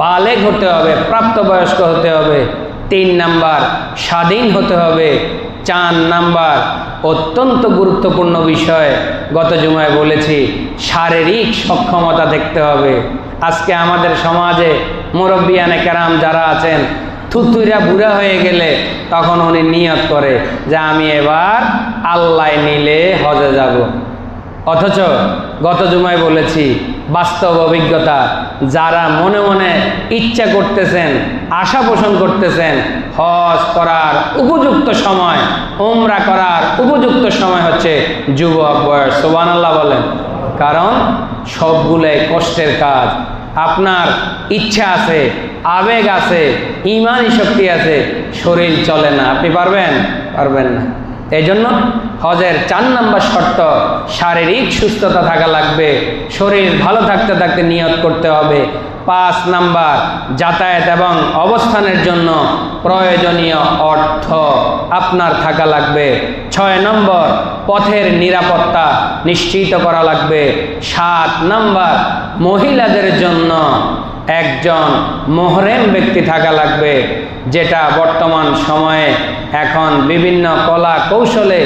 বালেগ হতে হবে, প্রাপ্তবয়স্ক হতে হবে। 3 নম্বর স্বাধীন হতে হবে। 4 নম্বর অত্যন্ত গুরুত্বপূর্ণ বিষয়, গত জুমায় বলেছি, শারীরিক সক্ষমতা দেখতে হবে। আজকে আমাদের সমাজে মুরব্বিয়ানে কেরাম যারা আছেন, থুতুইরা বুড়া হয়ে গেলে তখন উনি নিয়ত করে যে আমি এবার আল্লাহ নিলে হজে যাব। অথচ গত জুমায় বলেছি, বাস্তব অভিজ্ঞতা, যারা মনে মনে ইচ্ছা করতেছেন, আশা পোষণ করতেছেন, হজ করার উপযুক্ত সময়, উমরা করার উপযুক্ত সময় হচ্ছে যুবক বয়স। সুবহানাল্লাহ বলেন। কারণ সবগুলোই কষ্টের কাজ। আপনার ইচ্ছা আছে, আবেগ আছে, ইমানি শক্তি আছে, শরীর চলে না, আপনি পারবেন? পারবেন না। এই জন্য হজের 4 নম্বর শর্ত, শারীরিক সুস্থতা থাকা লাগবে, শরীর ভালো থাকতে থাকতে নিয়ত করতে হবে। 5 নম্বর যাতায়াত এবং অবস্থানের জন্য প্রয়োজনীয় অর্থ আপনার থাকা লাগবে। 6 নম্বর পথের নিরাপত্তা নিশ্চিত করা লাগবে। 7 নম্বর মহিলাদের জন্য একজন মুহরিম ব্যক্তি থাকা লাগবে, যেটা বর্তমান সময়ে এখন বিভিন্ন কলা কৌশলে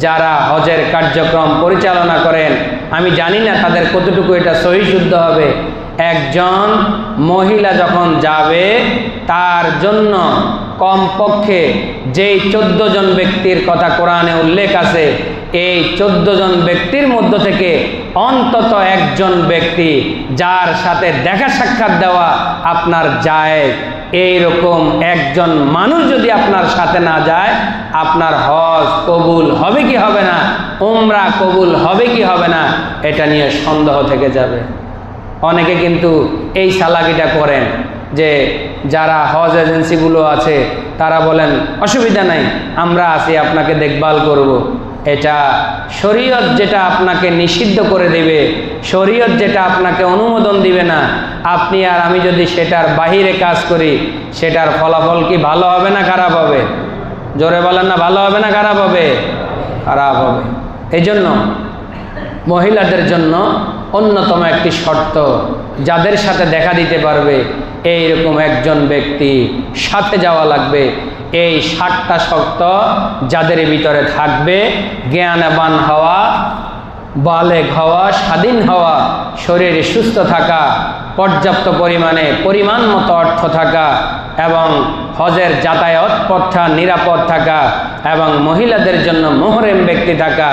যারা হজের কার্যক্রম পরিচালনা করেন, আমি জানি না তাদের কতটুকু এটা সহি শুদ্ধ হবে। একজন মহিলা যখন যাবে, তার জন্য কমপক্ষে যেই 14 জন ব্যক্তির কথা কোরআনে উল্লেখ আছে, এই 14 জন ব্যক্তির মধ্য থেকে অন্তত একজন ব্যক্তি যার সাথে দেখা সাক্ষাৎ দেওয়া আপনার যায়, এইরকম একজন মানুষ যদি আপনার সাথে না যায়, আপনার হজ কবুল হবে কি হবে না, উমরা কবুল হবে কি হবে না, এটা নিয়ে সন্দেহ থেকে যাবে। অনেকে কিন্তু এই চালাকিটা করেন যে যারা হজ এজেন্সিগুলো আছে তারা বলেন অসুবিধা নাই, আমরা আছি, আপনাকে দেখভাল করব। এটা শরীয়ত যেটা আপনাকে নিষিদ্ধ করে দিবে, শরীয়ত যেটা আপনাকে অনুমোদন দিবে না, আপনি আর আমি যদি সেটার বাহিরে কাজ করি, সেটার ফলাফল কি ভালো হবে না খারাপ হবে? জোরে বলেন না, ভালো হবে না খারাপ হবে? খারাপ হবে। এই জন্য মহিলাদের জন্য অন্যতম একটি শর্ত, যাদের সাথে দেখা দিতে পারবে এইরকম একজন ব্যক্তি সাথে যাওয়া লাগবে। এই 7টা শর্ত যাদের ভিতরে থাকবে, জ্ঞানবান হওয়া, বালেগ হওয়া, স্বাধীন হওয়া, শরীরে সুস্থ থাকা, পর্যাপ্ত পরিমাণে পরিমাণ মতো অর্থ থাকা এবং হজের যাতায়াত পথটা নিরাপদ থাকা এবং মহিলাদের জন্য মুহরিম ব্যক্তি থাকা,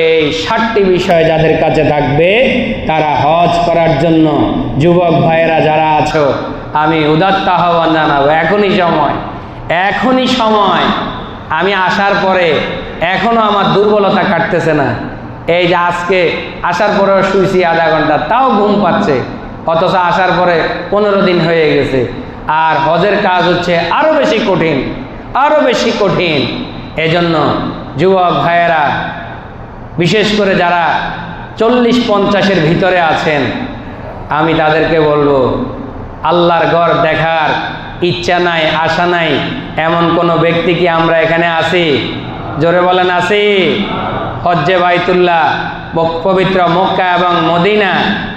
এই 7টি বিষয় যাদের কাছে থাকবে তারা হজ করার জন্য, যুবক ভাইয়েরা যারা আছো, আমি উদাত্ত আহ্বান জানাবো, এখনই সময়। আমি আসার পরে এখনো আমার দুর্বলতা কাটতেছে না। এই যে আজকে আসার পরেও শুয়েছি আধা ঘন্টা, তাও ঘুম পাচ্ছে, অথচ আসার পরে 15 দিন হয়ে গেছে। আর হজের কাজ হচ্ছে আরো বেশি কঠিন, আরো বেশি কঠিন। এজন্য যুবক ভাইয়েরা, বিশেষ করে যারা 40-50-এর ভিতরে আছেন, আমি তাদেরকে বলবো, আল্লাহর ঘর দেখার ইচ্ছা নাই, আশা নাই, এমন কোনো ব্যক্তি কি আমরা এখানে আছি? জোরে বলেন আছি? হজ্জে বাইতুল্লাহ, পবিত্র মক্কা এবং মদিনা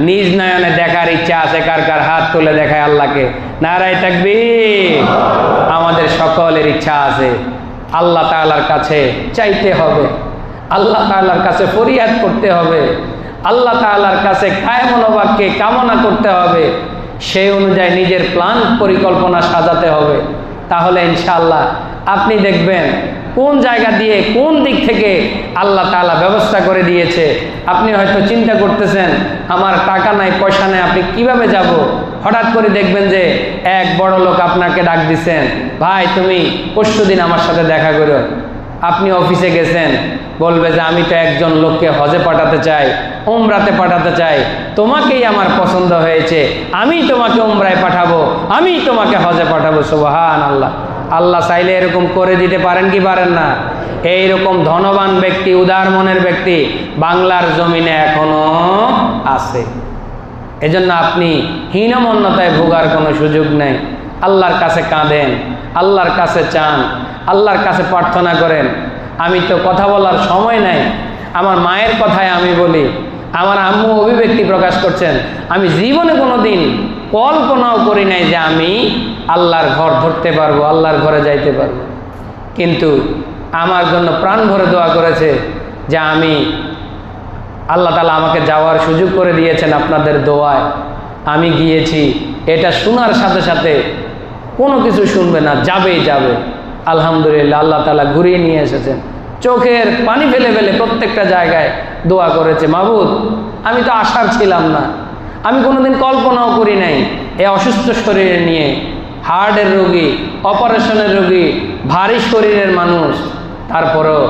নিজ নয়নে দেখার ইচ্ছা আছে? কার কার হাত তুলে দেখায় আল্লাহকে? নারায়ে তাকবীর। আমাদের সকলের ইচ্ছা আছে। আল্লাহ তাআলার কাছে চাইতে হবে, আল্লাহ তাআলার কাছে ফরিয়াদ করতে হবে, আল্লাহ তাআলার কাছে কায়মনোবাক্যে কামনা করতে হবে, সেই অনুযায়ী নিজের প্ল্যান পরিকল্পনা সাজাতে হবে। তাহলে ইনশাআল্লাহ আপনি দেখবেন কোন জায়গা দিয়ে কোন দিক থেকে আল্লাহ তাআলা ব্যবস্থা করে দিয়েছে। আপনি হয়তো চিন্তা করতেছেন আমার টাকা নাই, পয়সা নাই, আপনি কিভাবে যাব? হঠাৎ করে দেখবেন যে এক বড় লোক আপনাকে ডাক দিচ্ছেন, ভাই তুমি পরশুদিন আমার সাথে দেখা করো। আপনি অফিসে গেছেন, বলবে যে আমি তো একজন লোককে হজে পাঠাতে চাই, উমরাতে পাঠাতে চাই, তোমাকেই আমার পছন্দ হয়েছে, আমি তোমাকে উমরায় পাঠাবো, আমি তোমাকে হজে পাঠাবো। সুবহানাল্লাহ। আল্লাহ চাইলে এরকম করে দিতে পারেন কি পারেন না? এইরকম ধনবান ব্যক্তি, উদার মনের ব্যক্তি বাংলার জমিনে এখনো আছে। এজন্য আপনি হীনমন্যতায় ভোগার কোনো সুযোগ নেই। আল্লাহর কাছে কাঁদেন, আল্লাহর কাছে চান, আল্লাহর কাছে প্রার্থনা করেন। আমি তো কথা বলার সময় নাই, আমার মায়ের কথায় আমি বলি, আমার আম্মু অভিব্যক্তি প্রকাশ করছেন, আমি জীবনে কোনো দিন কল্পনাও করি নাই যে আমি আল্লাহর ঘর ধরতে পারবো, আল্লাহর ঘরে যাইতে পারবো। কিন্তু আমার জন্য প্রাণ ভরে দোয়া করেছে যে আমি আল্লাহ তাআলা আমাকে যাওয়ার সুযোগ করে দিয়েছেন আপনাদের দোয়ায়। আমি গিয়েছি, এটা শোনার সাথে সাথে কোনো কিছু শুনবে না, যাবেই যাবে। আলহামদুলিল্লাহ, আল্লাহ তাআলা ঘুরিয়ে নিয়ে এসেছেন। চোখের পানি ফেলে ফেলে প্রত্যেকটা জায়গায় দোয়া করেছে, মাবুদ আমি তো আশার ছিলাম না, আমি কোনোদিন কল্পনাও করি নাই এই অসুস্থ শরীরে নিয়ে, হার্টের রোগী, অপারেশনের রোগী, ভারী শরীরের মানুষ, তারপরও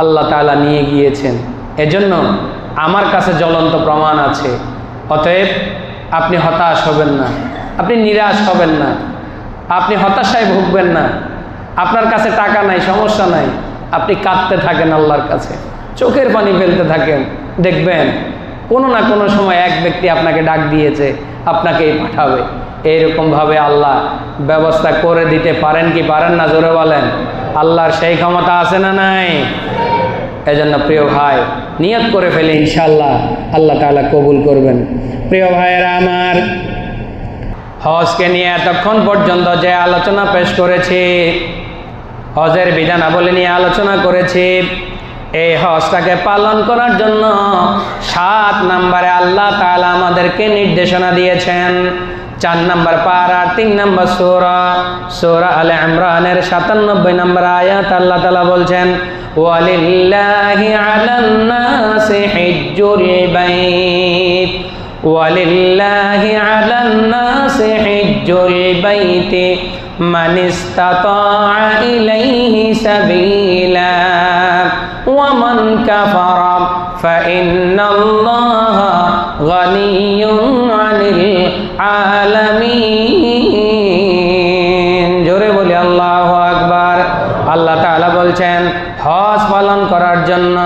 আল্লাহ তাআলা নিয়ে গিয়েছেন। এজন্য আমার কাছে জ্বলন্ত প্রমাণ আছে। অতএব আপনি হতাশ হবেন না, আপনি নিরাশ হবেন না, আপনি হতাশায় ভুগবেন না। আপনার কাছে টাকা নাই, সমস্যা নাই, আপনি কাঁদতে থাকেন আল্লাহর কাছে, চোখের পানি ফেলতে থাকেন, দেখবেন কোনো না কোনো সময় এক ব্যক্তি আপনাকে ডাক দিয়েছে, আপনাকেই পাঠাবে। এইরকমভাবে আল্লাহ ব্যবস্থা করে দিতে পারেন কি পারেন না? জোরে বলেন। আল্লাহর সেই ক্ষমতা আছে না নাই? এজন্য প্রিয় ভাই, নিয়ত করে ফেলে, ইনশাআল্লাহ আল্লাহ তাআলা কবুল করবেন। প্রিয় ভাইয়েরা আমার, হজকে নিয়ে এতক্ষণ পর্যন্ত যে আলোচনা পেশ করেছি, হজের বিধানাবলী নিয়ে আলোচনা করেছি, এই হজটাকে পালন করার জন্য 7 নম্বরে আল্লাহ তাআলা আমাদেরকে নির্দেশনা দিয়েছেন। 4 নম্বর পারা, 3 নম্বর সূরা আলে ইমরানের 97 নম্বর আয়াত আল্লাহ তাআলা বলছেন, ওয়ালিল্লাহি আলান নাসি হিজ্জুল বাইত, ওয়ালিল্লাহি আলান নাসি হিজ্জুল বাইতি মান ইসতাতাআ ইলাইহি সাবিলা ওয়া মান কাফারা ফাইন্নাল্লাহা গানিয়্যুন আনিল আলামিন। জোরে বলি আল্লাহু আকবার। আল্লাহ তাআলা বলছেন, হজ পালন করার জন্য,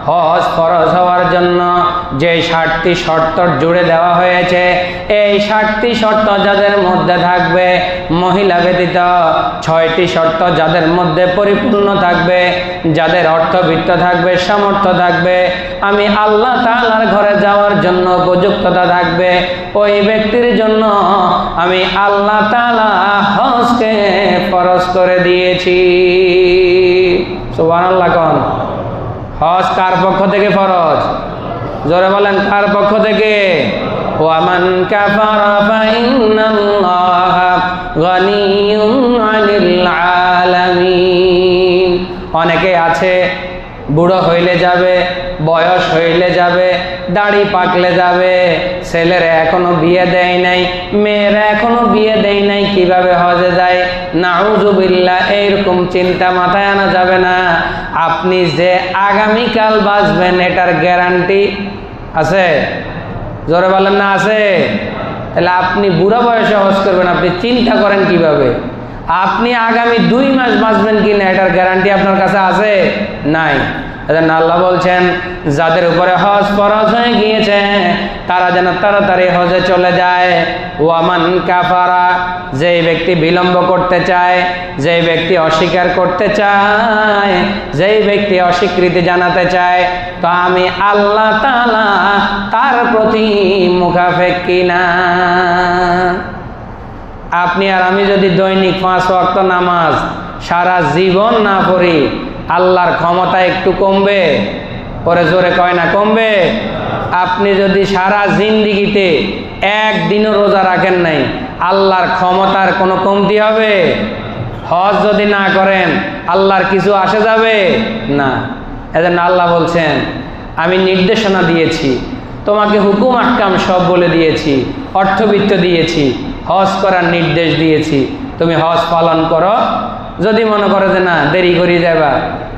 হজ ফরজ হওয়ার জন্য যে 7টি শর্ত জুড়ে দেওয়া হয়েছে, এই 7টি শর্ত যাদের মধ্যে থাকবে, মহিলা ব্যতীত 6টি শর্ত যাদের মধ্যে পরিপূর্ণ থাকবে, যাদের অর্থবিত্ত থাকবে, সামর্থ্য থাকবে, আমি আল্লাহ তাআলার ঘরে যাওয়ার জন্য উপযুক্ততা থাকবে, ওই ব্যক্তির জন্য আমি আল্লাহ তাআলা হজকে ফরজ করে দিয়েছি। সুবহানাল্লাহ। কোন হজ কার পক্ষ থেকে ফরজ? জোরে বলেন, কার পক্ষ থেকে? ওয়ামান কাফারা ফাইন্নাল্লাহা গানিয়্যুন আনিল আলামিন। অনেকে আছে বুড়ো হইলে যাবে, বয়স হইলে যাবে, দাড়ি পাকলে যাবে, ছেলেরা এখনো বিয়ে দেয় নাই, মেয়েরা এখনো বিয়ে দেয় নাই, কিভাবে হজে যায়? নাউজুবিল্লাহ, এইরকম চিন্তা মাথায় আনা যাবে না। আপনি যে আগামীকাল বাঁচবেন এটার গ্যারান্টি আছে? জোরে বলেন না আছে? তাহলে আপনি বুড়া বয়সে হজ করবেন, আপনি চিন্তা করেন কিভাবে? আপনি আগামী 2 মাস বাঁচবেন কিনা এটার গ্যারান্টি আপনার কাছে আছে? নাই। এজন্য আল্লাহ বলছেন, যাদের উপরে হজ ফরজ হয়ে গিয়েছে তারা যেন তাড়াতাড়ি হজে চলে যায়। ওয়ামান কাফারা, যেই ব্যক্তি বিলম্ব করতে চায়, যেই ব্যক্তি অস্বীকার করতে চায়, যেই ব্যক্তি অস্বীকৃতি জানাতে চায়, তো আমি আল্লাহ তাআলা তার প্রতি মুখাপেক্ষী না। আপনি আর আমি যদি দৈনিক 5 ওয়াক্ত নামাজ সারা জীবন না পড়ি, আল্লাহর ক্ষমতা একটু কমবে? পরে জোরে কয় না কমবে? আপনি যদি সারা জিন্দিগিতে একদিনও রোজা রাখেন নাই, আল্লাহর ক্ষমতার কোনো কমতি হবে? হজ যদি না করেন আল্লাহর কিছু আসে যাবে না। এজন্য আল্লাহ বলছেন, আমি নির্দেশনা দিয়েছি, তোমাকে হুকুম আহকাম সব বলে দিয়েছি, অর্থবিত্ত দিয়েছি, হজ করার নির্দেশ দিয়েছি, তুমি হজ পালন করো। যদি মনে করো যে না দেরি করে যাবা,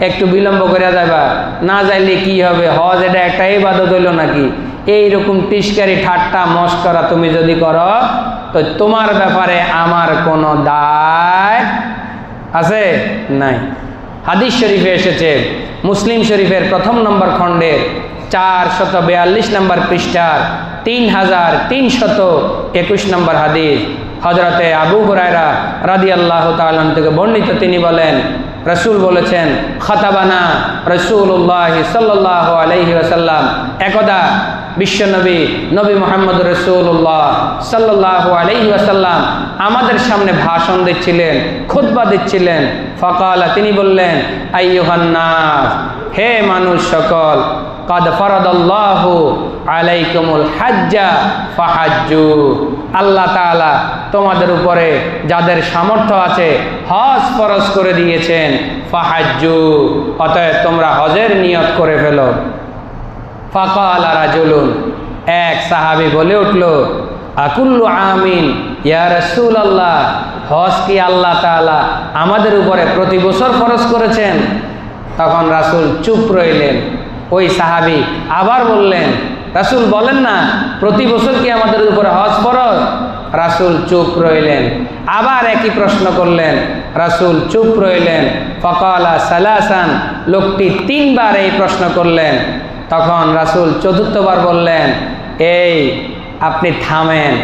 একটু বিলম্ব করে যাবা, না যাইলে কি হবে, হজ এটা একটা ইবাদত হইল নাকি, এইরকম টিস্কারি ঠাট্টা মস্করা তুমি যদি করো, তো তোমার ব্যাপারে আমার কোনো দায় আছে? নাই। হাদিস শরীফে এসেছে, মুসলিম শরীফের 1 নম্বর খণ্ডের 442 নম্বর পৃষ্ঠার 3321 নম্বর হাদিস। হযরতে আবু হুরায়রা রাদিয়াল্লাহু তাআলা থেকে বর্ণিত, তিনি বলেন রাসূল বলেছেন, খাতাবানা রাসূলুল্লাহ সাল্লাল্লাহু আলাইহি ওয়াসাল্লাম, একদা বিশ্বনবী নবী মুহাম্মদ রাসূলুল্লাহ সাল্লাল্লাহু আলাইহি ওয়াসাল্লাম আমাদের সামনে ভাষণ দিচ্ছিলেন, খুতবা দিচ্ছিলেন। ফাকালা, তিনি বললেন, আইয়ুহান নাস, হে মানুষ সকল, কাদ ফারাদাল্লাহু আলাইকুমুল হাজ্জা ফাহাজ্জু, আল্লাহ তাআলা তোমাদের উপরে যাদের সামর্থ্য আছে হজ ফরজ করে দিয়েছেন, ফাহাজ্জু, অতএব তোমরা হজের নিয়ত করে ফেলো। ফাকালা রাজুলুন, এক সাহাবী বলে উঠল, আকুল্লু আমিন ইয়া রাসূলুল্লাহ, হজ কি আল্লাহ তাআলা আমাদের উপরে প্রতি বছর ফরজ করেছেন? তখন রাসূল চুপ রইলেন। ওই সাহাবী আবার বললেন, রাসূল বলেন না প্রতি বছর কি আমাদের উপরে হজ ফরজ? রাসূল চুপ রইলেন। আবার একই প্রশ্ন করলেন, রাসূল চুপ রইলেন। ফাকালা সালাসান, লোকটি 3 বার এই প্রশ্ন করলেন। তখন রাসূল চতুর্থবার বললেন, এই আপনি থামেন,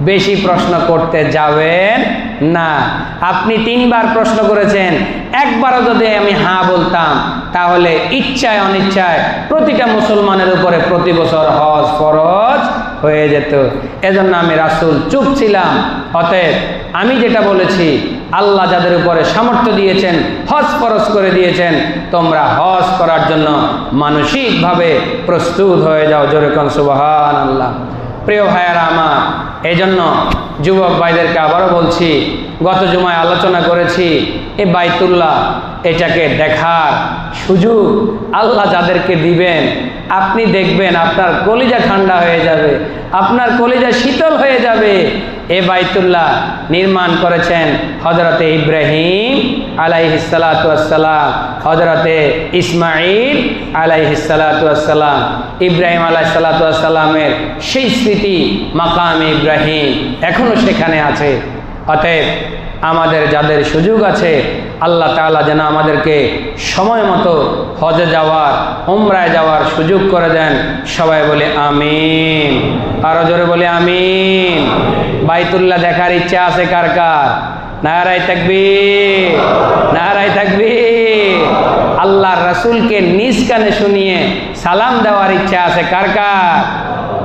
বেশি প্রশ্ন করতে যাবেন না। আপনি 3 বার প্রশ্ন করেছেন, একবারও যদি আমি হ্যাঁ বলতাম তাহলে ইচ্ছায় অনিচ্ছায় প্রতিটা মুসলমানের উপরে প্রতি বছর হজ ফরজ হয়ে যেত। এজন্য আমি রাসূল চুপ ছিলাম। অতএব আমি যেটা বলেছি, আল্লাহ যাদের উপরে সামর্থ্য দিয়েছেন, হজ ফরজ করে দিয়েছেন, তোমরা হজ করার জন্য মানসিকভাবে প্রস্তুত হয়ে যাও। জোরে কোন সুবহানাল্লাহ। প্রিয় ভাইয়েরা আমার, এই জন্য যুবক ভাইদেরকে আবারও বলছি, গত জুমায় আলোচনা করেছি, এই বাইতুল্লাহ এটাকে দেখার সুযোগ আল্লাহ যাদেরকে দিবেন, আপনি দেখবেন আপনার কলিজা ঠান্ডা হয়ে যাবে, আপনার কলিজা শীতল হয়ে যাবে। এ বাইতুল্লাহ নির্মাণ করেছেন হযরতে ইব্রাহিম আলাইহিস সালাতু ওয়াস সালাম, হযরতে ইসমাঈল আলাইহিস সালাতু ওয়াস সালাম। ইব্রাহিম আলাইহিস সালাতু ওয়াস সালামের সেই স্মৃতি মাকাম ইব্রাহিম এখনো সেখানে আছে। অতএব আমাদের যাদের সুযোগ আছে, আল্লাহ তাআলা যেন আমাদেরকে সময় মতো হজে যাওয়ার, উমরায় যাওয়ার সুযোগ করে দেন। সবাই বলে আমিন। আরো জোরে বলে আমিন। বাইতুল্লাহ দেখার ইচ্ছা আছে কার কার? নারায়ে তাকবীর, নারায়ে তাকবীর। আল্লাহর রাসূলকে নিজ কানে শুনিয়ে সালাম দেওয়ার ইচ্ছা আছে কার কার?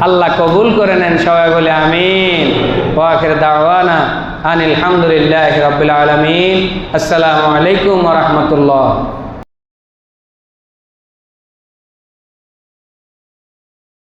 আল্লাহ কবুল করে নেন। সবাই বলে আমিন। ওয়া আখির দাওয়ানা আনিল হামদুলিল্লাহি রাব্বিল আলামিন। আসসালামু আলাইকুম ওয়া রাহমাতুল্লাহ।